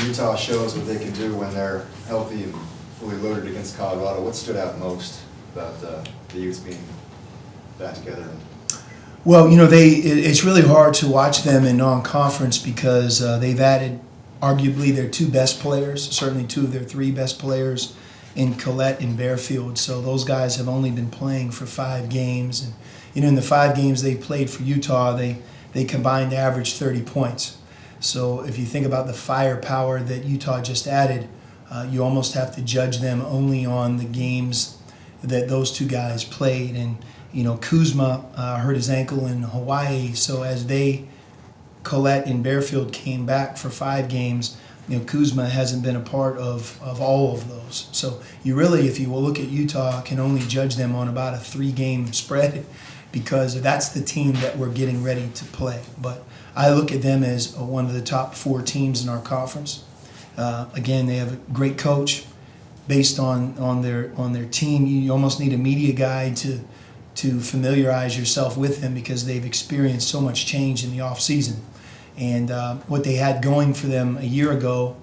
Utah shows what they can do when they're healthy and fully loaded against Colorado. What stood out most about the Utes being back together? Well, it's really hard to watch them in non-conference because they've added arguably their two best players, certainly two of their three best players in Collette and Bearfield. So those guys have only been playing for 5 games. And, in the 5 games they played for Utah, they combined to average 30 points. So if you think about the firepower that Utah just added, you almost have to judge them only on the games that those two guys played. And, Kuzma hurt his ankle in Hawaii, so as Collette and Bearfield came back for 5 games, Kuzma hasn't been a part of all of those. So you really, if you will look at Utah, can only judge them on about a 3-game spread because that's the team that we're getting ready to play. But I look at them as one of the top 4 teams in our conference. Again, they have a great coach. Based on their team, you almost need a media guide to familiarize yourself with them because they've experienced so much change in the off season. And what they had going for them a year ago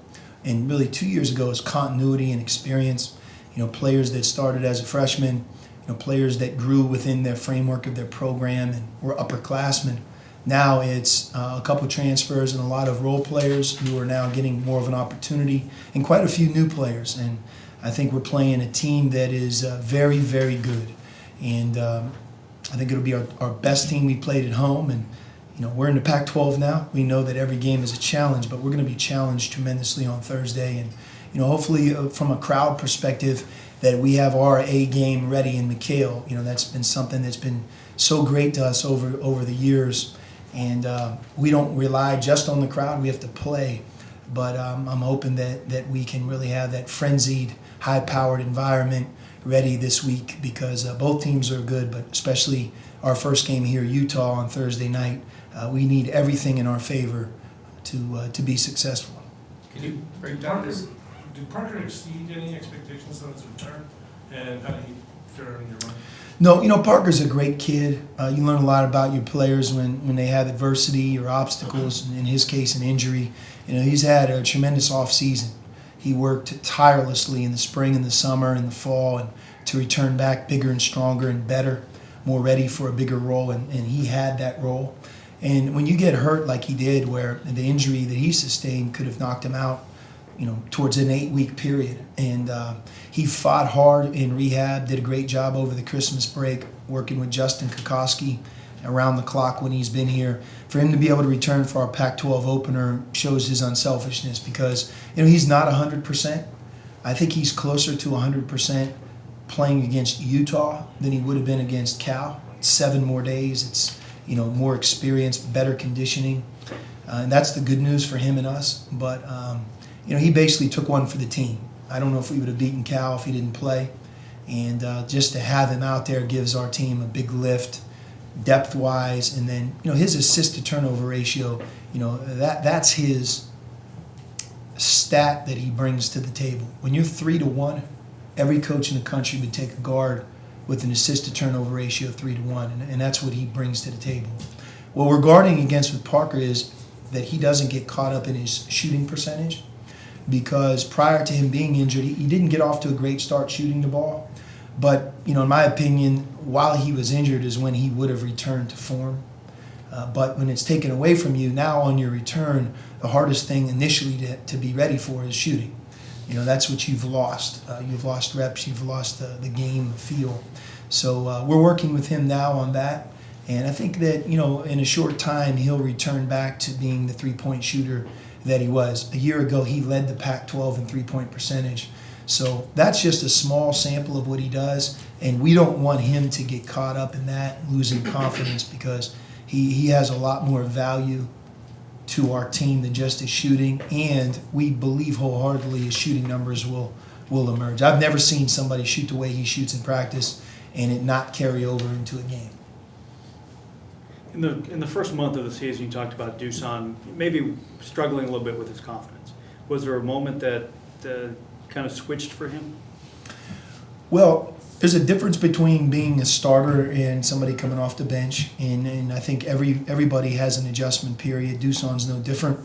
and really 2 years ago is continuity and experience. Players that started as a freshman, players that grew within their framework of their program and were upperclassmen. Now it's a couple transfers and a lot of role players who are now getting more of an opportunity and quite a few new players. And I think we're playing a team that is very, very good. And I think it'll be our best team we played at home. And, we're in the Pac-12 now. We know that every game is a challenge, but we're going to be challenged tremendously on Thursday. And, hopefully from a crowd perspective that we have our A game ready in McHale. That's been something that's been so great to us over the years. And we don't rely just on the crowd. We have to play. But I'm hoping that we can really have that frenzied, high-powered environment ready this week because both teams are good, but especially our first game here, Utah, on Thursday night. We need everything in our favor to be successful. Can you break down this? Did Parker exceed any expectations on his return? And how did he fare in your mind? No, Parker's a great kid. You learn a lot about your players when they have adversity or obstacles, in his case, an injury. He's had a tremendous offseason. He worked tirelessly in the spring and the summer and the fall and to return back bigger and stronger and better, more ready for a bigger role, and he had that role. And when you get hurt like he did, where the injury that he sustained could have knocked him out, towards an 8-week period. And he fought hard in rehab, did a great job over the Christmas break, working with Justin Kokoski around the clock when he's been here. For him to be able to return for our Pac-12 opener shows his unselfishness because, he's not 100%. I think he's closer to 100% playing against Utah than he would have been against Cal. It's 7 more days. It's, more experience, better conditioning. And that's the good news for him and us. But, he basically took one for the team. I don't know if we would have beaten Cal if he didn't play. And just to have him out there gives our team a big lift, depth-wise. And then, his assist-to-turnover ratio, that's his stat that he brings to the table. When you're 3-1, every coach in the country would take a guard with an assist-to-turnover ratio of 3-1, and that's what he brings to the table. What we're guarding against with Parker is that he doesn't get caught up in his shooting percentage because prior to him being injured, he didn't get off to a great start shooting the ball. But, in my opinion, while he was injured is when he would have returned to form. But when it's taken away from you, now on your return, the hardest thing initially to be ready for is shooting. That's what you've lost. You've lost reps. You've lost the game feel. So we're working with him now on that. And I think that, in a short time, he'll return back to being the three-point shooter that he was. A year ago, he led the Pac-12 in three-point percentage. So that's just a small sample of what he does. And we don't want him to get caught up in that, losing confidence, because he has a lot more value to our team than just his shooting, and we believe wholeheartedly his shooting numbers will emerge. I've never seen somebody shoot the way he shoots in practice and it not carry over into a game. In the first month of the season, you talked about Dusan maybe struggling a little bit with his confidence. Was there a moment that kind of switched for him? Well, there's a difference between being a starter and somebody coming off the bench, and I think everybody has an adjustment period. Dusan's no different.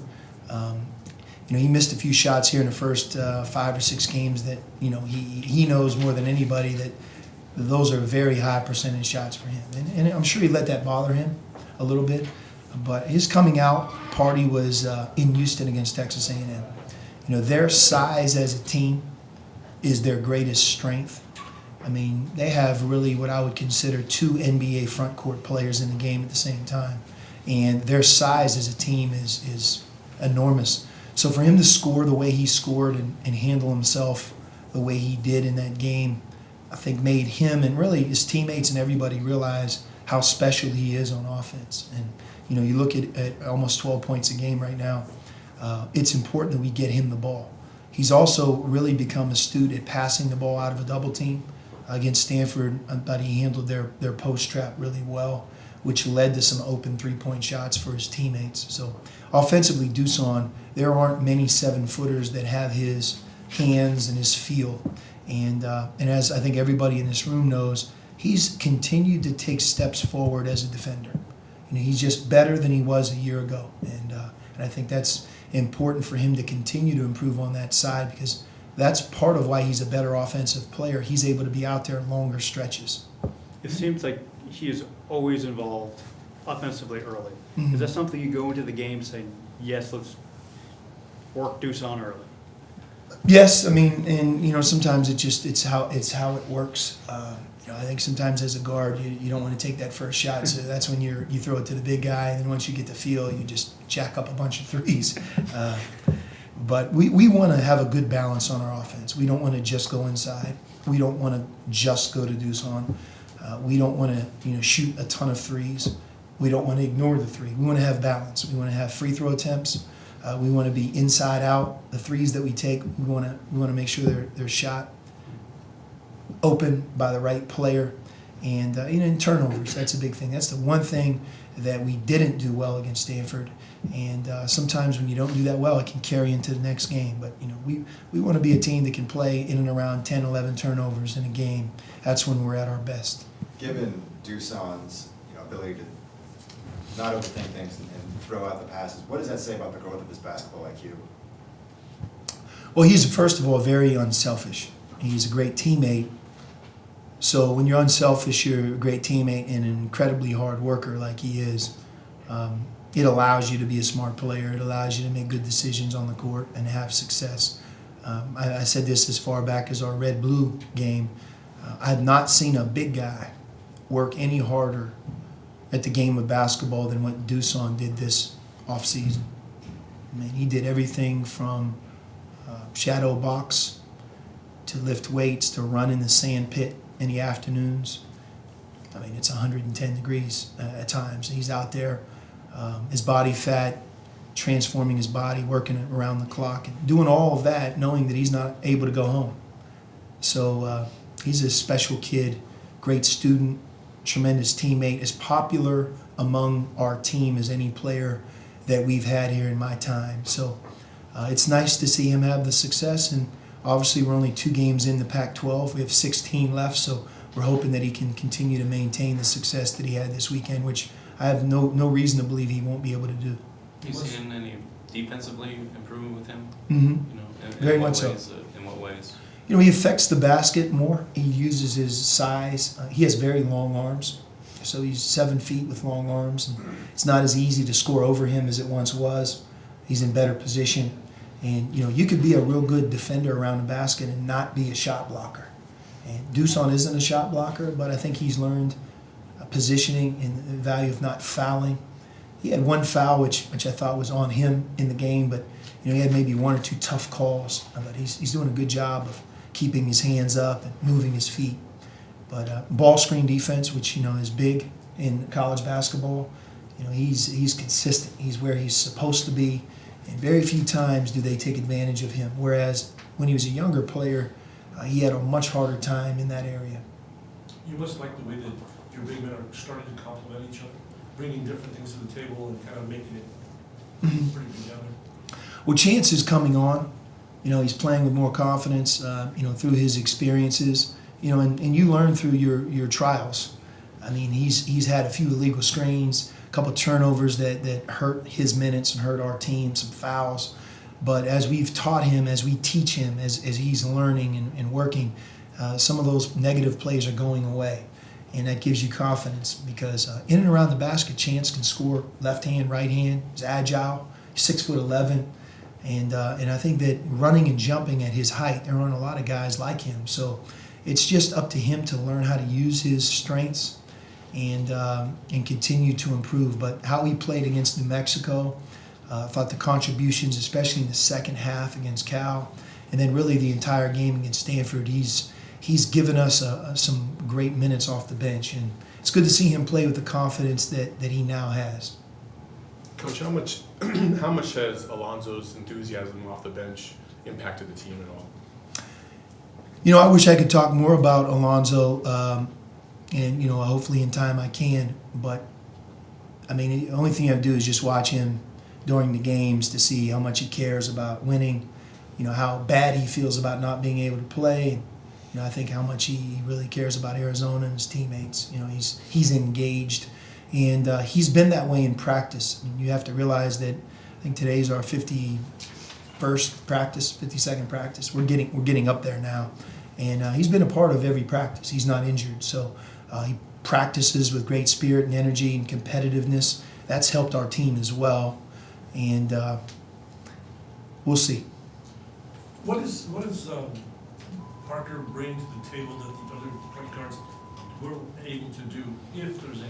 he missed a few shots here in the first 5 or 6 games that, he knows more than anybody that those are very high percentage shots for him. And I'm sure he let that bother him a little bit. But his coming out party was in Houston against Texas A&M. Their size as a team is their greatest strength. I mean, they have really what I would consider 2 NBA front court players in the game at the same time. And their size as a team is enormous. So for him to score the way he scored and handle himself the way he did in that game, I think made him and really his teammates and everybody realize how special he is on offense. And, you look at almost 12 points a game right now. It's important that we get him the ball. He's also really become astute at passing the ball out of a double team. Against Stanford, I thought he handled their post trap really well, which led to some open 3-point shots for his teammates. So offensively, Dusan, there aren't many 7-footers that have his hands and his feel. And as I think everybody in this room knows, he's continued to take steps forward as a defender. He's just better than he was a year ago. And I think that's important for him to continue to improve on that side, because that's part of why he's a better offensive player. He's able to be out there longer stretches. It seems like he is always involved offensively early. Mm-hmm. Is that something you go into the game saying, yes, let's work Dusan early? Yes, I mean, and sometimes it's how it works. I think sometimes as a guard, you don't want to take that first shot, so that's when you throw it to the big guy, and then once you get the feel, you just jack up a bunch of threes. But we want to have a good balance on our offense. We don't want to just go inside. We don't want to just go to Dusan. We don't want to shoot a ton of threes. We don't want to ignore the three. We want to have balance. We want to have free throw attempts. We want to be inside out. The threes that we take, we want to make sure they're shot open by the right player. And in turnovers, that's a big thing. That's the one thing that we didn't do well against Stanford. And sometimes when you don't do that well, it can carry into the next game. But we want to be a team that can play in and around 10, 11 turnovers in a game. That's when we're at our best. Given Dusan's ability to not overthink things and throw out the passes, what does that say about the growth of his basketball IQ? Well, he's first of all very unselfish. He's a great teammate. So when you're unselfish, you're a great teammate and an incredibly hard worker like he is. It allows you to be a smart player. It allows you to make good decisions on the court and have success. I said this as far back as our red-blue game. I have not seen a big guy work any harder at the game of basketball than what Dusan did this offseason. I mean, he did everything from shadow box to lift weights to run in the sand pit in the afternoons. I mean, it's 110 degrees at times. He's out there, his body fat, transforming his body, working around the clock, and doing all of that knowing that he's not able to go home. So he's a special kid, great student, tremendous teammate, as popular among our team as any player that we've had here in my time. So it's nice to see him have the success, and obviously we're only 2 games in the Pac-12. We have 16 left, so we're hoping that he can continue to maintain the success that he had this weekend, which I have no reason to believe he won't be able to do. You seen any defensively improvement with him? Mm-hmm. Very much so. In what ways? He affects the basket more. He uses his size. He has very long arms, so he's 7 feet with long arms. And it's not as easy to score over him as it once was. He's in better position. And, you could be a real good defender around the basket and not be a shot blocker. And Dusan isn't a shot blocker, but I think he's learned positioning and the value of not fouling. He had 1 foul, which I thought was on him in the game, but, he had maybe 1 or 2 tough calls. But he's doing a good job of keeping his hands up and moving his feet. But ball screen defense, which, is big in college basketball, he's consistent. He's where he's supposed to be. And very few times do they take advantage of him. Whereas when he was a younger player, he had a much harder time in that area. You must like the way that your big men are starting to complement each other, bringing different things to the table and kind of making it pretty together. Well, Chance is coming on. He's playing with more confidence, through his experiences. And you learn through your trials. I mean, he's had a few illegal screens, a couple of turnovers that hurt his minutes and hurt our team, some fouls. But as we've taught him, as we teach him, as he's learning and working, some of those negative plays are going away. And that gives you confidence because in and around the basket, Chance can score left hand, right hand. He's agile, 6'11", and I think that running and jumping at his height, there aren't a lot of guys like him. So it's just up to him to learn how to use his strengths and continue to improve. But how he played against New Mexico, I thought the contributions, especially in the second half against Cal, and then really the entire game against Stanford, he's given us some great minutes off the bench, and it's good to see him play with the confidence that he now has. Coach, how much has Alonzo's enthusiasm off the bench impacted the team at all? You know, I wish I could talk more about Alonzo, and you know, hopefully in time I can. But I mean, the only thing I do is just watch him during the games to see how much he cares about winning. You know, how bad he feels about not being able to play. You know, I think how much he really cares about Arizona and his teammates. You know, he's engaged, and he's been that way in practice. I mean, you have to realize that I think today's our 51st practice, 52nd practice. We're getting up there now, and he's been a part of every practice. He's not injured, so he practices with great spirit and energy and competitiveness. That's helped our team as well, and we'll see. What is Parker bring to the table that the other point guards were able to do, if there's any?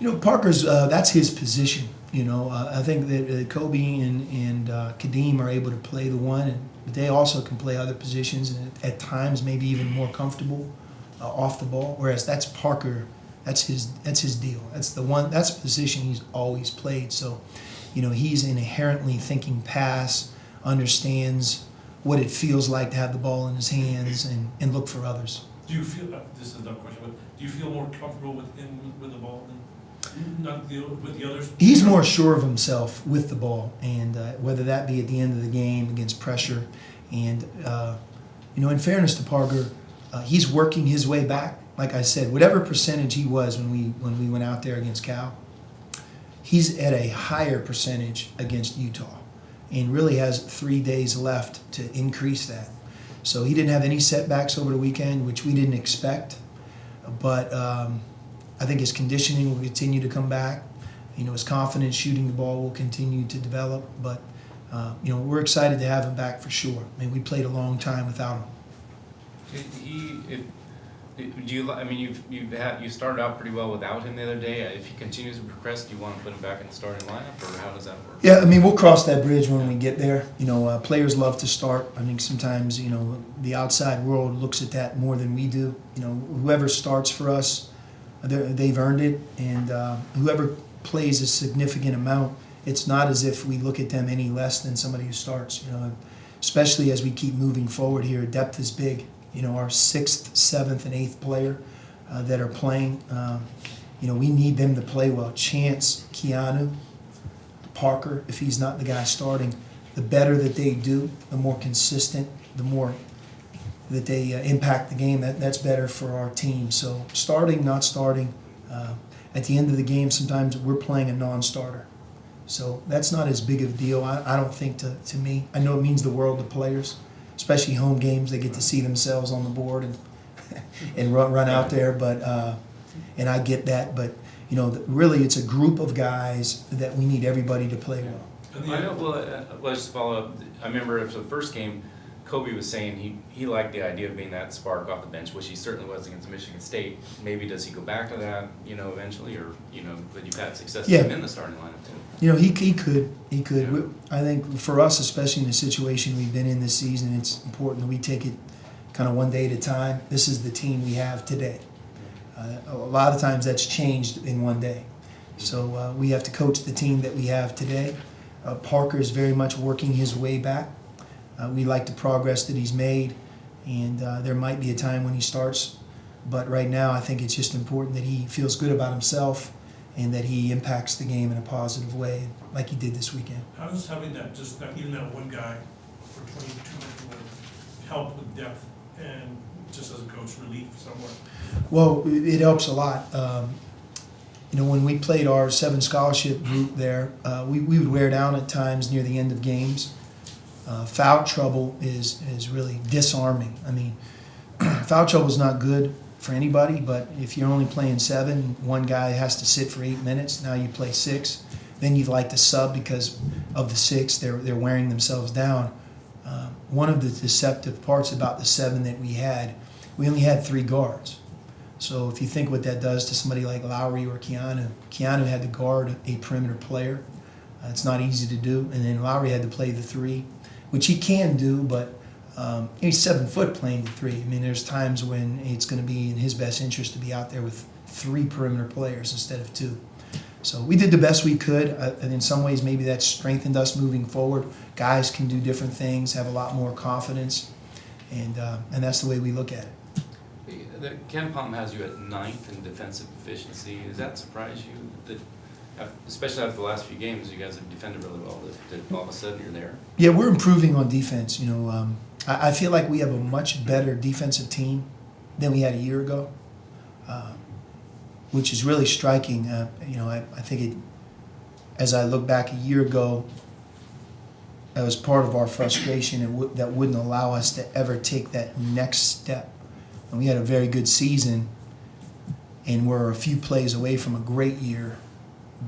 You know, Parker's that's his position. You know, I think that Kobe and Kadeem are able to play the one, but they also can play other positions, and at times maybe even more comfortable off the ball. Whereas that's Parker, that's his deal. That's the position he's always played. So, you know, he's inherently thinking pass, understands what it feels like to have the ball in his hands and look for others. Do you feel, this is a dumb question, but do you feel more comfortable with him with the ball than with the others? He's more sure of himself with the ball, and whether that be at the end of the game against pressure. And, you know, in fairness to Parker, he's working his way back. Like I said, whatever percentage he was when we went out there against Cal, he's at a higher percentage against Utah, and really has 3 days left to increase that. So he didn't have any setbacks over the weekend, which we didn't expect. But I think his conditioning will continue to come back. You know, his confidence shooting the ball will continue to develop. But, you know, we're excited to have him back for sure. I mean, we played a long time without him. You started out pretty well without him the other day. If he continues to progress, do you want to put him back in the starting lineup, or how does that work? Yeah, I mean, we'll cross that bridge when we get there. You know, players love to start. I think sometimes, you know, the outside world looks at that more than we do. You know, whoever starts for us, they've earned it, and whoever plays a significant amount, it's not as if we look at them any less than somebody who starts. You know, especially as we keep moving forward here, depth is big. You know, our 6th, 7th, and 8th player that are playing, you know, we need them to play well. Chance, Keanu, Parker, if he's not the guy starting, the better that they do, the more consistent, the more that they impact the game, that's better for our team. So starting, not starting, at the end of the game, sometimes we're playing a non-starter. So that's not as big of a deal, I don't think, to me. I know it means the world to players, especially home games. They get to see themselves on the board and run out there. But and I get that. But you know, really, it's a group of guys that we need everybody to play well. I know. Well, let's just follow up. I remember after the first game, Kobe was saying he liked the idea of being that spark off the bench, which he certainly was against Michigan State. Maybe does he go back to that, you know, eventually, or you know, but you've had success with him in the starting lineup too. You know, he could. Yeah. I think for us, especially in the situation we've been in this season, it's important that we take it kind of one day at a time. This is the team we have today. A lot of times that's changed in one day. So we have to coach the team that we have today. Parker is very much working his way back. We like the progress that he's made, and there might be a time when he starts. But right now, I think it's just important that he feels good about himself and that he impacts the game in a positive way, like he did this weekend. How does having that, just not even that one guy for 22 minutes help with depth and just as a coach relief somewhere? Well, it helps a lot. when we played our 7 scholarship group there, we would wear down at times near the end of games. Foul trouble is really disarming. I mean, foul trouble is not good for anybody, but if you're only playing 7, one guy has to sit for 8 minutes, now you play 6, then you'd like to sub because of the 6, they're wearing themselves down. One of the deceptive parts about the 7 that we only had 3 guards. So if you think what that does to somebody like Lowry or Keanu had to guard a perimeter player. It's not easy to do. And then Lowry had to play the 3, which he can do, but he's 7 foot playing the 3. I mean, there's times when it's going to be in his best interest to be out there with 3 perimeter players instead of 2. So we did the best we could, and in some ways maybe that strengthened us moving forward. Guys can do different things, have a lot more confidence, and that's the way we look at it. Ken Palm has you at 9th in defensive efficiency. Does that surprise you? That, especially after the last few games, you guys have defended really well. That all of a sudden you're there. Yeah, we're improving on defense. I feel like we have a much better defensive team than we had a year ago, which is really striking. I think as I look back a year ago, that was part of our frustration that wouldn't allow us to ever take that next step. And we had a very good season, and we're a few plays away from a great year,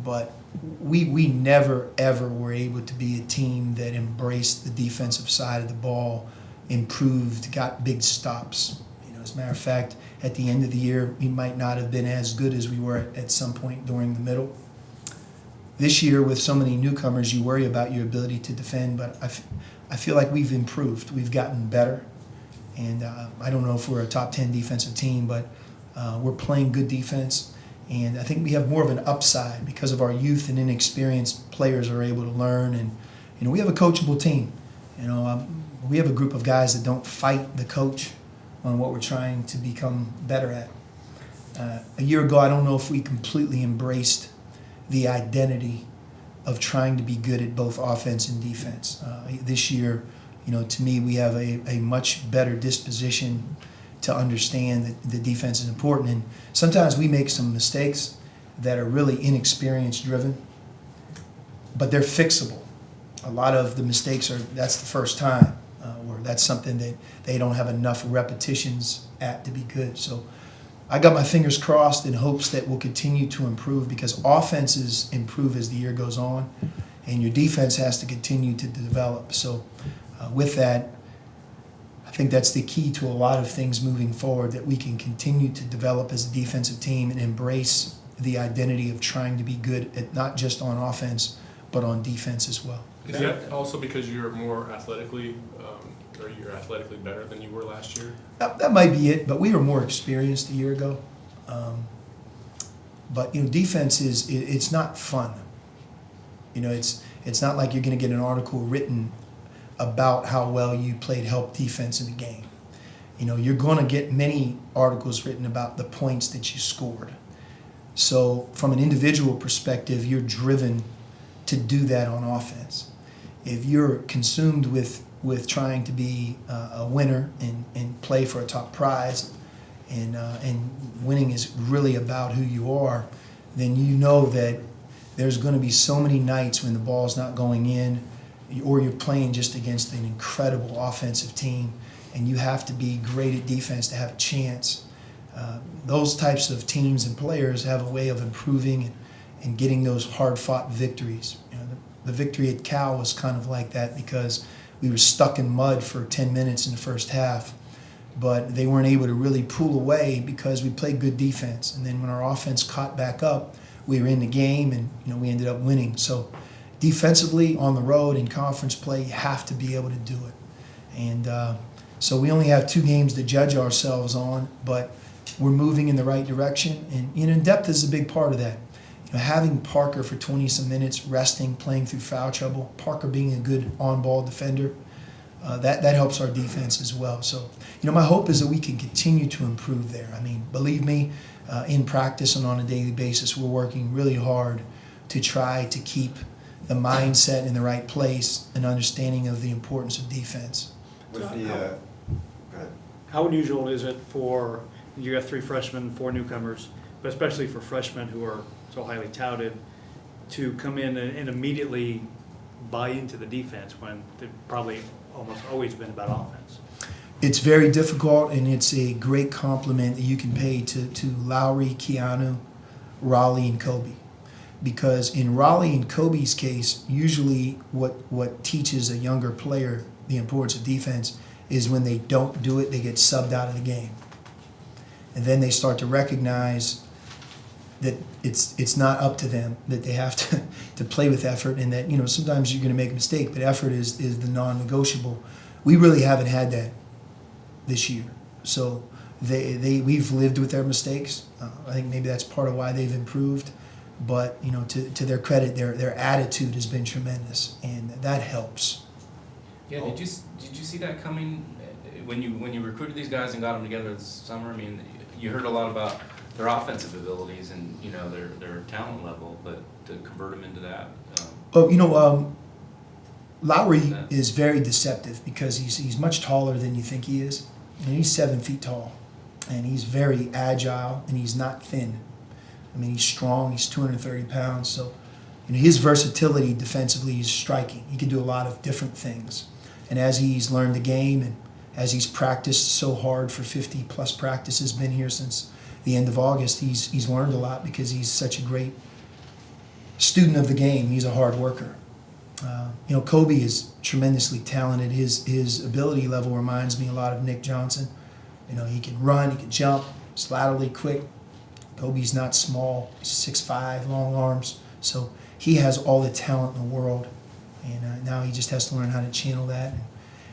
but we never, ever were able to be a team that embraced the defensive side of the ball, improved, got big stops. As a matter of fact, at the end of the year, we might not have been as good as we were at some point during the middle. This year, with so many newcomers, you worry about your ability to defend, but I feel like we've improved. We've gotten better. And I don't know if we're a top 10 defensive team, but we're playing good defense. And I think we have more of an upside because of our youth and inexperienced players are able to learn. And we have a coachable team. We have a group of guys that don't fight the coach on what we're trying to become better at. A year ago, I don't know if we completely embraced the identity of trying to be good at both offense and defense. This year, to me, we have a much better disposition to understand that the defense is important. And sometimes we make some mistakes that are really inexperience driven, but they're fixable. A lot of the mistakes that's the first time, or that's something that they don't have enough repetitions at to be good. So I got my fingers crossed in hopes that we'll continue to improve, because offenses improve as the year goes on, and your defense has to continue to develop. So with that, I think that's the key to a lot of things moving forward, that we can continue to develop as a defensive team and embrace the identity of trying to be good at not just on offense, but on defense as well. Is that also because you're more athletically, or you're athletically better than you were last year? That might be it, but we were more experienced a year ago. But defense it's not fun. It's not like you're going to get an article written about how well you played help defense in the game. You're going to get many articles written about the points that you scored. So from an individual perspective, you're driven to do that on offense. If you're consumed with trying to be a winner and play for a top prize, and winning is really about who you are, then you know that there's going to be so many nights when the ball's not going in, or you're playing just against an incredible offensive team, and you have to be great at defense to have a chance. Those types of teams and players have a way of improving and getting those hard-fought victories. The victory at Cal was kind of like that, because we were stuck in mud for 10 minutes in the first half, but they weren't able to really pull away because we played good defense. And then when our offense caught back up, we were in the game, and we ended up winning. So defensively, on the road, in conference play, you have to be able to do it. And so we only have 2 games to judge ourselves on, but we're moving in the right direction. And depth is a big part of that. Having Parker for 20-some minutes, resting, playing through foul trouble, Parker being a good on-ball defender, that helps our defense as well. So, my hope is that we can continue to improve there. I mean, believe me, in practice and on a daily basis, we're working really hard to try to keep the mindset in the right place and understanding of the importance of defense. With the, go ahead. How unusual is it for, you got 3 freshmen, 4 newcomers, but especially for freshmen who are so highly touted, to come in and immediately buy into the defense when they've probably almost always been about offense? It's very difficult, and it's a great compliment that you can pay to Lowry, Keanu, Raleigh, and Kobe. Because in Raleigh and Kobe's case, usually what teaches a younger player the importance of defense is when they don't do it, they get subbed out of the game. And then they start to recognize that it's not up to them, that they have to play with effort, and that, you know, sometimes you're going to make a mistake, but effort is the non-negotiable. We really haven't had that this year. So we've lived with their mistakes. I think maybe that's part of why they've improved. But, you know, to their credit, their attitude has been tremendous, and that helps. Yeah, did you see that coming when you recruited these guys and got them together this summer? I mean, you heard a lot about their offensive abilities and, you know, their talent level, but to convert them into that. Well, you know, Lowry is very deceptive because he's much taller than you think he is. And he's 7 feet tall, and he's very agile, and he's not thin. I mean, he's strong. He's 230 pounds. So, you know, his versatility defensively is striking. He can do a lot of different things. And as he's learned the game and as he's practiced so hard for 50-plus practices, been here since the end of August, he's learned a lot because he's such a great student of the game. He's a hard worker. You know, Kobe is tremendously talented. His ability level reminds me a lot of Nick Johnson. You know, he can run, he can jump, he's laterally quick. Kobe's not small. He's 6'5", long arms. So he has all the talent in the world. And now he just has to learn how to channel that. And,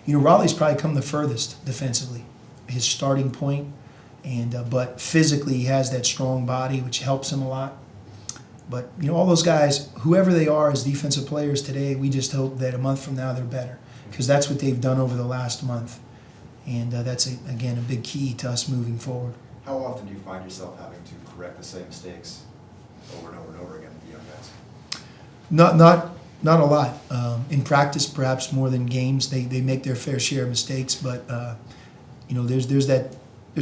you know, Raleigh's probably come the furthest defensively, his starting point. And but physically he has that strong body, which helps him a lot. But, you know, all those guys, whoever they are as defensive players today, we just hope that a month from now they're better, because that's what they've done over the last month. And that's, again, a big key to us moving forward. How often do you find yourself having to correct the same mistakes over and over and over again with the young guys? Not a lot. In practice, perhaps more than games, they make their fair share of mistakes. But you know, there's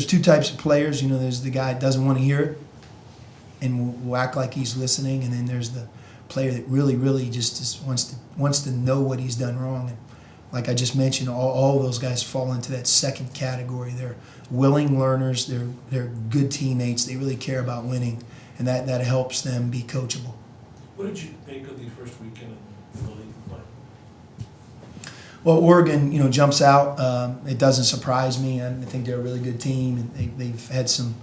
two types of players. You know, there's the guy that doesn't want to hear it and will act like he's listening, and then there's the player that really just wants to know what he's done wrong. And like I just mentioned, all those guys fall into that second category. They're willing learners. They're good teammates. They really care about winning, and that helps them be coachable. What did you think of the first weekend in the league play? Well, Oregon, you know, jumps out. It doesn't surprise me. I think they're a really good team, and they've had some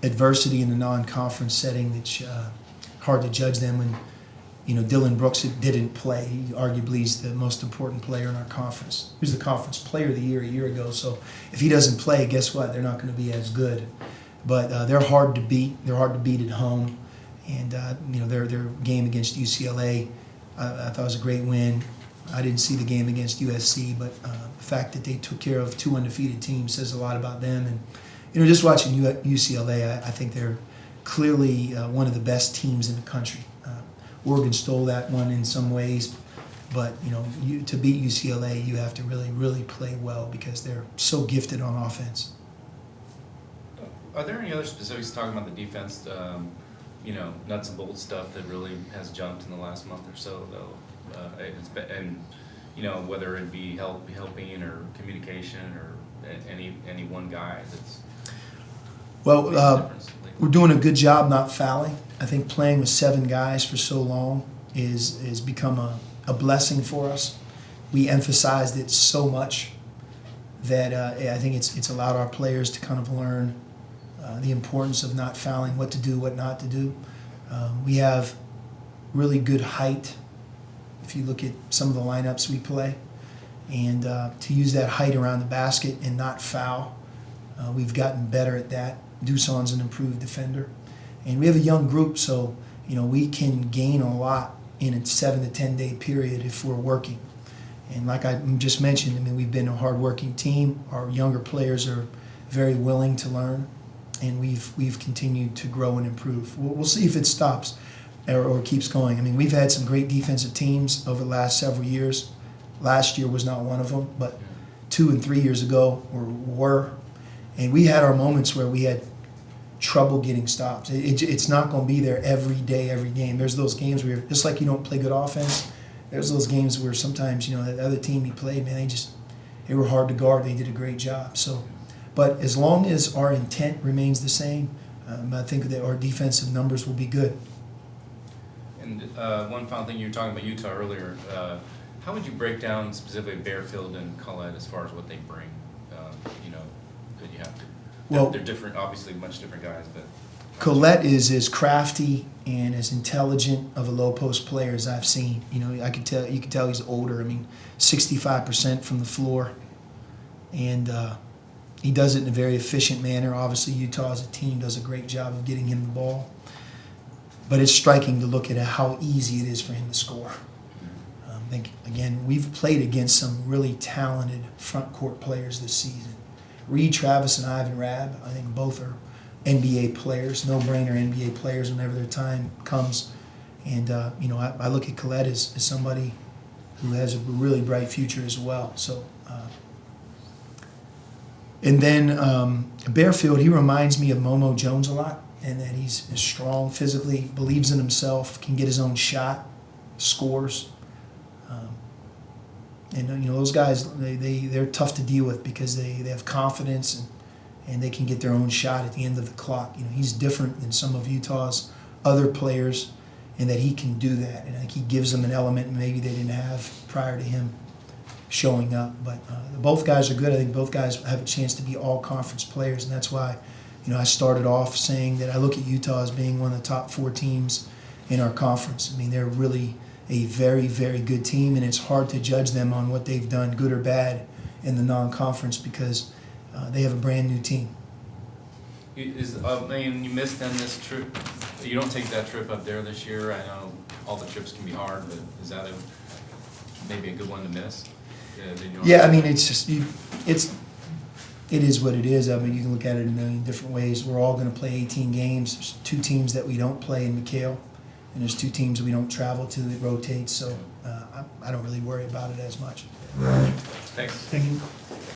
adversity in the non-conference setting that's hard to judge them when, you know, Dylan Brooks didn't play. He arguably is the most important player in our conference. He was the conference player of the year a year ago. So if he doesn't play, guess what? They're not going to be as good. But they're hard to beat. They're hard to beat at home. And, you know, their game against UCLA, I thought was a great win. I didn't see the game against USC, but the fact that they took care of two undefeated teams says a lot about them. And, you know, just watching UCLA, I think they're clearly one of the best teams in the country. Oregon stole that one in some ways, but, you know, to beat UCLA, you have to really play well because they're so gifted on offense. Are there any other specifics talking about the defense, you know, nuts and bolts stuff that really has jumped in the last month or so, though? And, you know, whether it be helping or communication or any one guy that's... Well, we're doing a good job not fouling. I think playing with 7 guys for so long is become a blessing for us. We emphasized it so much that I think it's allowed our players to kind of learn the importance of not fouling, what to do, what not to do. We have really good height if you look at some of the lineups we play. And to use that height around the basket and not foul, we've gotten better at that. Duson's an improved defender. And we have a young group, so, you know, we can gain a lot in a 7 to 10 day period if we're working. And like I just mentioned, I mean, we've been a hard-working team. Our younger players are very willing to learn, and we've continued to grow and improve. We'll see if it stops or keeps going. I mean, we've had some great defensive teams over the last several years. Last year was not one of them, but 2 and 3 years ago were. And we had our moments where we had trouble getting stops. It's not going to be there every day, every game. There's those games where, just like you don't play good offense, there's those games where sometimes, you know, the other team you played, man, they were hard to guard. They did a great job. So, but as long as our intent remains the same, I think that our defensive numbers will be good. And one final thing, you were talking about Utah earlier. How would you break down specifically Bearfield and Collette as far as what they bring? You know, that you have to. Well, they're different, obviously, much different guys, but. Collette is as crafty and as intelligent of a low post player as I've seen. You know, you can tell he's older. I mean, 65% from the floor, and he does it in a very efficient manner. Obviously, Utah as a team does a great job of getting him the ball, but it's striking to look at how easy it is for him to score. I think, again, we've played against some really talented front court players this season. Reed Travis and Ivan Rabb, I think both are NBA players, no-brainer NBA players whenever their time comes. And, you know, I look at Collette as somebody who has a really bright future as well. So, and then Bearfield, he reminds me of Momo Jones a lot, and that he's strong physically, believes in himself, can get his own shot, scores. And you know, those guys, they're tough to deal with because they have confidence and they can get their own shot at the end of the clock. You know, he's different than some of Utah's other players in that he can do that. And I think he gives them an element maybe they didn't have prior to him showing up. But both guys are good. I think both guys have a chance to be all-conference players, and that's why, you know, I started off saying that I look at Utah as being one of the top 4 teams in our conference. I mean, they're really a very, very good team, and it's hard to judge them on what they've done, good or bad, in the non-conference because they have a brand new team. You missed then this trip. You don't take that trip up there this year. I know all the trips can be hard, but is that maybe a good one to miss? Yeah, I mean, it's just it is what it is. I mean, you can look at it in a million different ways. We're all going to play 18 games. There's 2 teams that we don't play in McHale, and there's 2 teams we don't travel to that rotates. So I don't really worry about it as much. Thanks. Thank you.